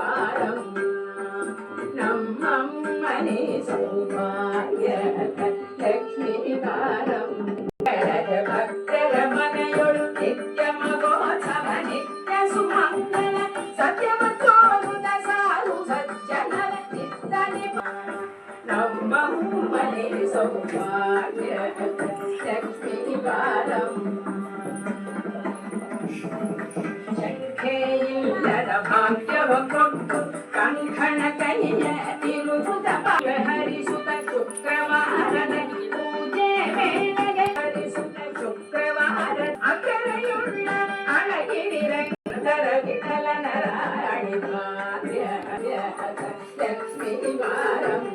ಬಾರಮ್ಮ ನಮ್ಮಮ್ಮನೆ ಸೌಭಾಗ್ಯ ಲಕ್ಷ್ಮೀ ಬಾರಮ್ಮ ಭಕ್ತರ ಮನೆಯೊಳು ನಿತ್ಯ ಮಗೋತ್ಸವ ನಿತ್ಯ ಸುಮಂಗಲ ಸತ್ಯವತ್ತೋರುದ ಸಾರು ಸಜ್ಜನರ ನಿತ್ತನೆ ನಮ್ಮಮ್ಮನೆ ಸೌಭಾಗ್ಯ ಲಕ್ಷ್ಮೀ ಬಾರಮ್ಮ ಶಂಖೆಯಿಲ್ಲದ ಭಾಗ್ಯವ ಕೊಟ್ಟು ಕಂಕಣ ಕೈಯ ತಿರುಗುತ್ತ ಹರಿಸುತ್ತ ಶುಕ್ರವಾರದ ಪೂಜೆ ವೇಳೆಗೆ ಹರಿಸುತ್ತ ಶುಕ್ರವಾರ ಅಕರೆಯುಳ್ಳ ಅಳಗಿರಿ ರಂಗರ ವಿಠಲ ನಾರಾಯಣಿ ಭಾಗ್ಯ ಲಕ್ಷ್ಮೀ ಬಾರಮ್ಮ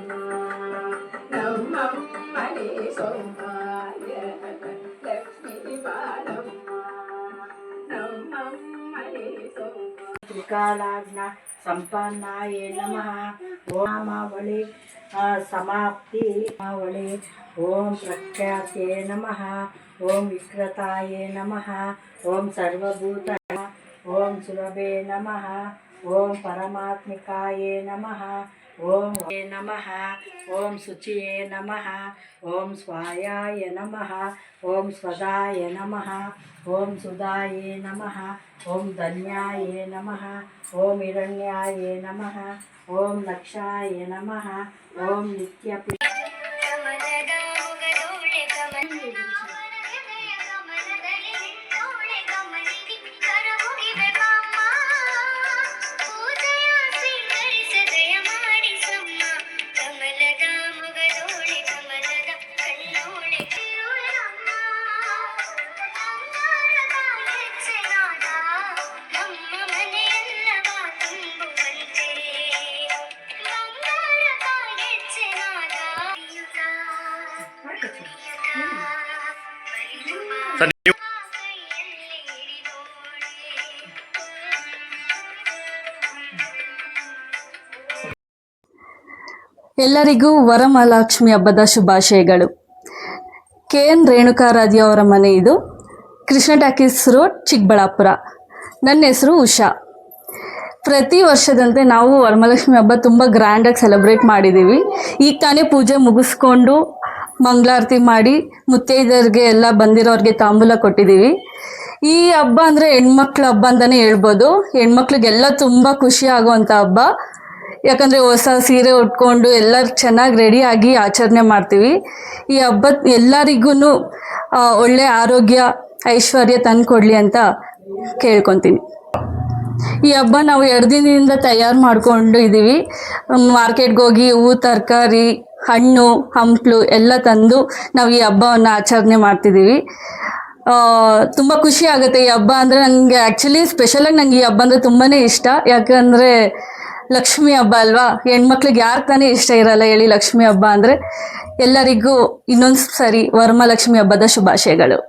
ನಮ್ಮಮ್ಮನೆ ಸೌಭಾಗ್ಯ ಲಕ್ಷ್ಮೀ ಬಾರಮ್ಮ ತ್ರಿಕಾಲಾಗ್ನ ಸಂಪನ್ನಾಯೇ ನಮಃ ಓಂ ನಾಮಾವಳಿ ಸಮಾಪ್ತಿ ನಾಮಾವಳಿ ಓಂ ಪ್ರಖ್ಯಾತೆ ನಮಃ ಓಂ ವಿಕ್ರತಾಯೇ ನಮಃ ಓಂ ಸರ್ವಭೂತ ಓಂ ಸುಲಭೇ ನಮಃ ಓಂ ಪರಮಾತ್ಮಿಕಾಯೇ ನಮಃ ಓಂ ನಮಃ ಓಂ ಶುಚಿಯೇ ನಮಃ ಓಂ ಸ್ವಾಯಾಯ ನಮಃ ಓಂ ಸ್ವದಾಯ ನಮಃ ಓಂ ಸುಧಾಯೇ ನಮಃ ಓಂ ಧನ್ಯಾಯೇ ನಮಃ ಓಂ ಹಿರಣ್ಯಾಯೇ ನಮಃ ಓಂ ಲಕ್ಷಾಯ ನಮಃ ಓಂ ನಿತ್ಯ ಎಲ್ಲರಿಗೂ ವರಮಹಾಲಕ್ಷ್ಮಿ ಹಬ್ಬದ ಶುಭಾಶಯಗಳು. KN ರೇಣುಕಾರಾಧ್ಯ ಅವರ ಮನೆ ಇದು. Krishna talkies road, Chikkaballapur. ನನ್ನ ಹೆಸರು ಉಷಾ. ಪ್ರತಿ ವರ್ಷದಂತೆ ನಾವು ವರಮಹಾಲಕ್ಷ್ಮಿ ಹಬ್ಬ ತುಂಬ ಗ್ರ್ಯಾಂಡಾಗಿ ಸೆಲೆಬ್ರೇಟ್ ಮಾಡಿದ್ದೀವಿ. ಈಗ ತಾನೇ ಪೂಜೆ ಮುಗಿಸ್ಕೊಂಡು ಮಂಗಳಾರತಿ ಮಾಡಿ ಮುತ್ತೈದರಿಗೆ ಎಲ್ಲ ಬಂದಿರೋರಿಗೆ ತಾಂಬೂಲ ಕೊಟ್ಟಿದ್ದೀವಿ. ಈ ಹಬ್ಬ ಅಂದರೆ ಹೆಣ್ಮಕ್ಳ ಹಬ್ಬ ಅಂತಲೇ ಹೇಳ್ಬೋದು. ಹೆಣ್ಮಕ್ಳಿಗೆಲ್ಲ ತುಂಬ ಖುಷಿ ಆಗುವಂಥ ಹಬ್ಬ. ಯಾಕಂದರೆ ಹೊಸ ಸೀರೆ ಉಟ್ಕೊಂಡು ಎಲ್ಲರೂ ಚೆನ್ನಾಗಿ ರೆಡಿಯಾಗಿ ಆಚರಣೆ ಮಾಡ್ತೀವಿ. ಈ ಹಬ್ಬ ಎಲ್ಲರಿಗೂ ಒಳ್ಳೆ ಆರೋಗ್ಯ ಐಶ್ವರ್ಯ ತಂದುಕೊಡ್ಲಿ ಅಂತ ಕೇಳ್ಕೊತೀನಿ. ಈ ಹಬ್ಬ ನಾವು 2 ದಿನದಿಂದ ತಯಾರು ಮಾಡ್ಕೊಂಡು ಇದ್ದೀವಿ. ಮಾರ್ಕೆಟ್ಗೆ ಹೋಗಿ ಹೂವು, ತರಕಾರಿ, ಹಣ್ಣು, ಹಂಪಲು ಎಲ್ಲ ತಂದು ನಾವು ಈ ಹಬ್ಬವನ್ನು ಆಚರಣೆ ಮಾಡ್ತಿದ್ದೀವಿ. ತುಂಬ ಖುಷಿ ಆಗುತ್ತೆ. ಈ ಹಬ್ಬ ಅಂದರೆ ನನಗೆ ಆ್ಯಕ್ಚುಲಿ ಸ್ಪೆಷಲಾಗಿ ನನಗೆ ಈ ಹಬ್ಬ ಅಂದರೆ ತುಂಬಾ ಇಷ್ಟ. ಯಾಕಂದರೆ ಲಕ್ಷ್ಮಿ ಹಬ್ಬ ಅಲ್ವಾ. ಹೆಣ್ಮಕ್ಳಿಗೆ ಯಾರು ತಾನೇ ಇಷ್ಟ ಇರಲ್ಲ ಹೇಳಿ ಲಕ್ಷ್ಮಿ ಹಬ್ಬ ಅಂದರೆ. ಎಲ್ಲರಿಗೂ ಇನ್ನೊಂದು ಸರಿ ವರಮಹಾಲಕ್ಷ್ಮಿ ಹಬ್ಬದ ಶುಭಾಶಯಗಳು.